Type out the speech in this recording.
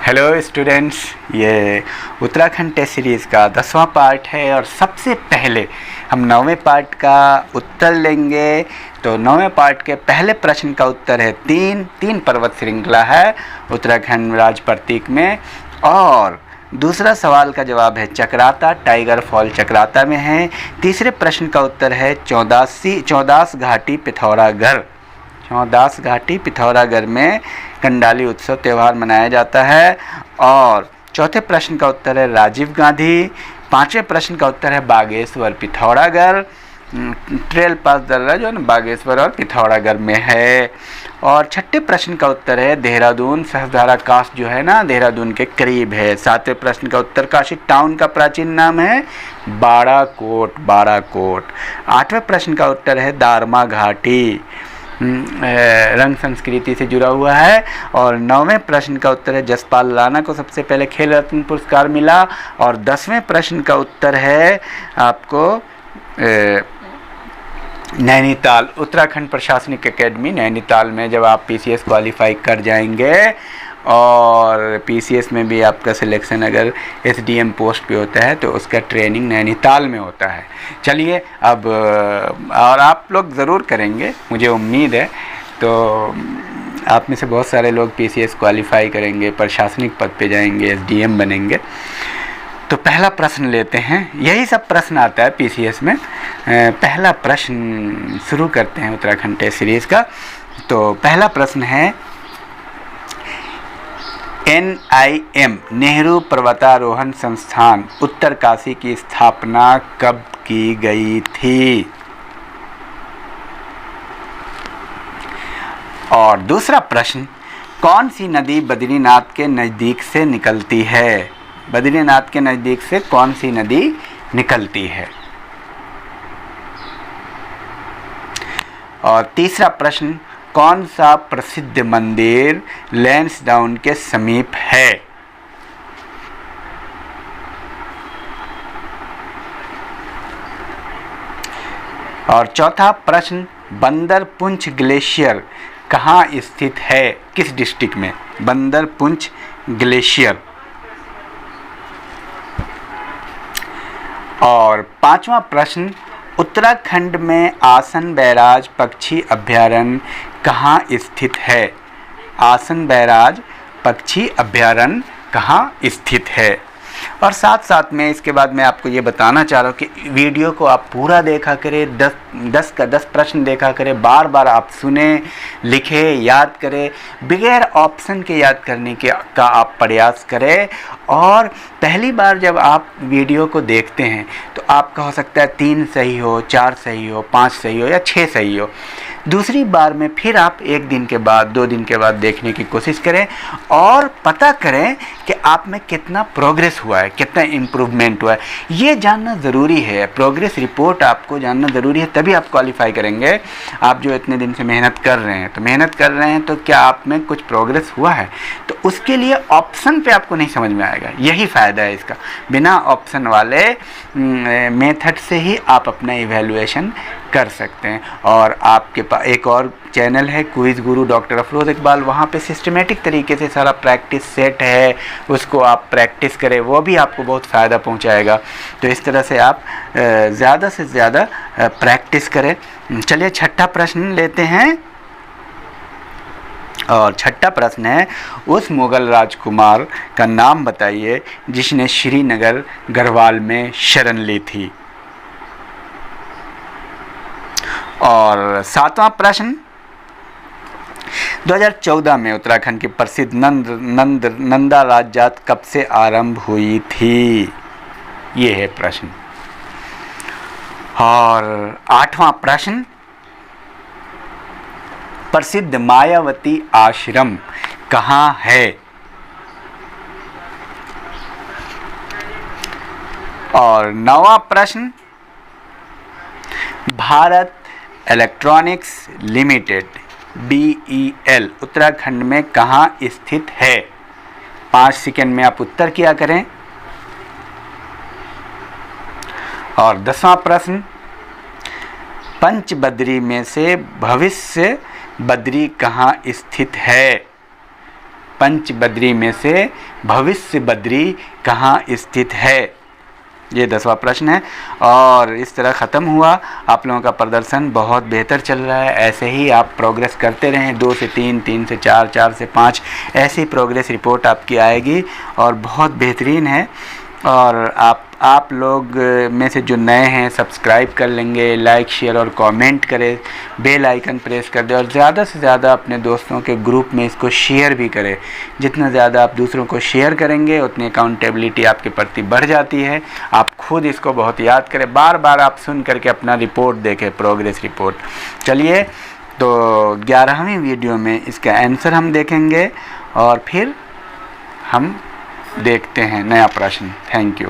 Hello students, ये Uttarakhand test series का 10वां part है और सबसे पहले हम 9वें पार्ट का उत्तर लेंगे। तो 9वें पार्ट के पहले प्रश्न का उत्तर है तीन पर्वत श्रृंखला है उत्तराखंड राज्य प्रतीक में, और दूसरा सवाल का जवाब है चक्राता, टाइगर फॉल चक्राता में है। तीसरे प्रश्न का उत्तर है चौदास घाटी पिथौरागढ़। चौदास घाटी पिथौरागढ़ में कंडाली उत्सव त्यौहार मनाया जाता है। और चौथे प्रश्न का उत्तर है राजीव गांधी। पांचवें प्रश्न का उत्तर है बागेश्वर पिथौरागढ़। ट्रेल पास दर्रा जो है ना बागेश्वर और पिथौरागढ़ में है। और छठे प्रश्न का उत्तर है देहरादून। सहस्त्रधारा कास्ट जो है ना देहरादून के करीब है। सातवें प्रश्न का उत्तर काशी टाउन का प्राचीन नाम है बाड़ाकोट। आठवें प्रश्न का उत्तर है दारमा घाटी, रंग संस्कृति से जुड़ा हुआ है। और 9वें प्रश्न का उत्तर है जसपाल राणा को सबसे पहले खेल रत्न पुरस्कार मिला। और 10वें प्रश्न का उत्तर है आपको नैनीताल, उत्तराखंड प्रशासनिक एकेडमी नैनीताल में जब आप पीसीएस क्वालिफाई कर जाएंगे और पीसीएस में भी आपका सिलेक्शन अगर एसडीएम पोस्ट पे होता है तो उसका ट्रेनिंग नैनीताल में होता है। चलिए अब, और आप लोग ज़रूर करेंगे, मुझे उम्मीद है। तो आप में से बहुत सारे लोग पीसीएस क्वालिफाई करेंगे, प्रशासनिक पद पे जाएंगे, एसडीएम बनेंगे। तो पहला प्रश्न लेते हैं। यही सब प्रश्न आता है पीसीएस में। पहला प्रश्न शुरू करते हैं उत्तराखंड टेस्ट सीरीज़ का। तो पहला प्रश्न है NIM नेहरू पर्वतारोहण संस्थान उत्तरकाशी की स्थापना कब की गई थी? और दूसरा प्रश्न, कौन सी नदी बद्रीनाथ के नज़दीक से निकलती है? बद्रीनाथ के नज़दीक से कौन सी नदी निकलती है? और तीसरा प्रश्न, कौन सा प्रसिद्ध मंदिर लैंसडाउन के समीप है? और चौथा प्रश्न, बंदरपुंछ ग्लेशियर कहाँ स्थित है? किस डिस्ट्रिक्ट में? बंदरपुंछ ग्लेशियर। और पांचवा प्रश्न, उत्तराखंड में आसन बैराज पक्षी अभयारण्य कहाँ स्थित है? आसन बैराज पक्षी अभयारण्य कहाँ स्थित है? और साथ साथ में इसके बाद मैं आपको ये बताना चाह रहा हूँ कि वीडियो को आप पूरा देखा करें, 10 का 10 प्रश्न देखा करें, बार बार आप सुने, लिखे, याद करें, बगैर ऑप्शन के याद करने का आप प्रयास करें। और पहली बार जब आप वीडियो को देखते हैं तो आपका हो सकता है 3 सही हो, 4 सही हो, 5 सही हो या 6 सही हो। दूसरी बार में फिर आप 1 दिन के बाद, 2 दिन के बाद देखने की कोशिश करें और पता करें कि आप में कितना प्रोग्रेस हुआ है, कितना इम्प्रूवमेंट हुआ है। ये जानना ज़रूरी है, प्रोग्रेस रिपोर्ट आपको जानना ज़रूरी है, तभी आप क्वालिफाई करेंगे। आप जो इतने दिन से मेहनत कर रहे हैं, तो क्या आप में कुछ प्रोग्रेस हुआ है? तो उसके लिए ऑप्शन पे आपको नहीं समझ में आएगा, यही फ़ायदा है इसका। बिना ऑप्शन वाले मेथड से ही आप अपना इवैल्यूएशन कर सकते हैं। और आपके पास एक और चैनल है क्विज गुरु डॉक्टर अफरोज़ इकबाल, वहाँ पे सिस्टमेटिक तरीके से सारा प्रैक्टिस सेट है, उसको आप प्रैक्टिस करें, वो भी आपको बहुत फ़ायदा पहुँचाएगा। तो इस तरह से आप ज़्यादा से ज़्यादा प्रैक्टिस करें। चलिए छठा प्रश्न लेते हैं। और छठा प्रश्न है, उस मुग़ल राजकुमार का नाम बताइए जिसने श्रीनगर गढ़वाल में शरण ली थी। और सातवां प्रश्न, 2014 में उत्तराखंड की प्रसिद्ध नंदा राजजात कब से आरंभ हुई थी? ये है प्रश्न। और आठवां प्रश्न, प्रसिद्ध मायावती आश्रम कहाँ है? और 9वां प्रश्न, Bharat electronics limited BEL Uttarakhand में कहाँ स्थित है? 5 सेकंड में आप उत्तर किया करें। और 10वां प्रश्न, पंचबद्री में से भविष्य बद्री कहाँ स्थित है? पंच बद्री में से भविष्य बद्री कहाँ स्थित है? ये 10वां प्रश्न है। और इस तरह ख़त्म हुआ। आप लोगों का प्रदर्शन बहुत बेहतर चल रहा है। ऐसे ही आप प्रोग्रेस करते रहें, 2 से 3, 3 से 4, 4 से 5, ऐसी प्रोग्रेस रिपोर्ट आपकी आएगी और बहुत बेहतरीन है। और आप लोग में से जो नए हैं सब्सक्राइब कर लेंगे, लाइक शेयर और कमेंट करें, बेल आइकन प्रेस कर दें और ज़्यादा से ज़्यादा अपने दोस्तों के ग्रुप में इसको शेयर भी करें। जितना ज़्यादा आप दूसरों को शेयर करेंगे उतनी अकाउंटेबिलिटी आपके प्रति बढ़ जाती है। आप खुद इसको बहुत याद करें, बार बार आप सुन करके अपना रिपोर्ट देखें, प्रोग्रेस रिपोर्ट। चलिए, तो 11वीं वीडियो में इसका आंसर हम देखेंगे और फिर हम देखते हैं नया प्रश्न। Thank you.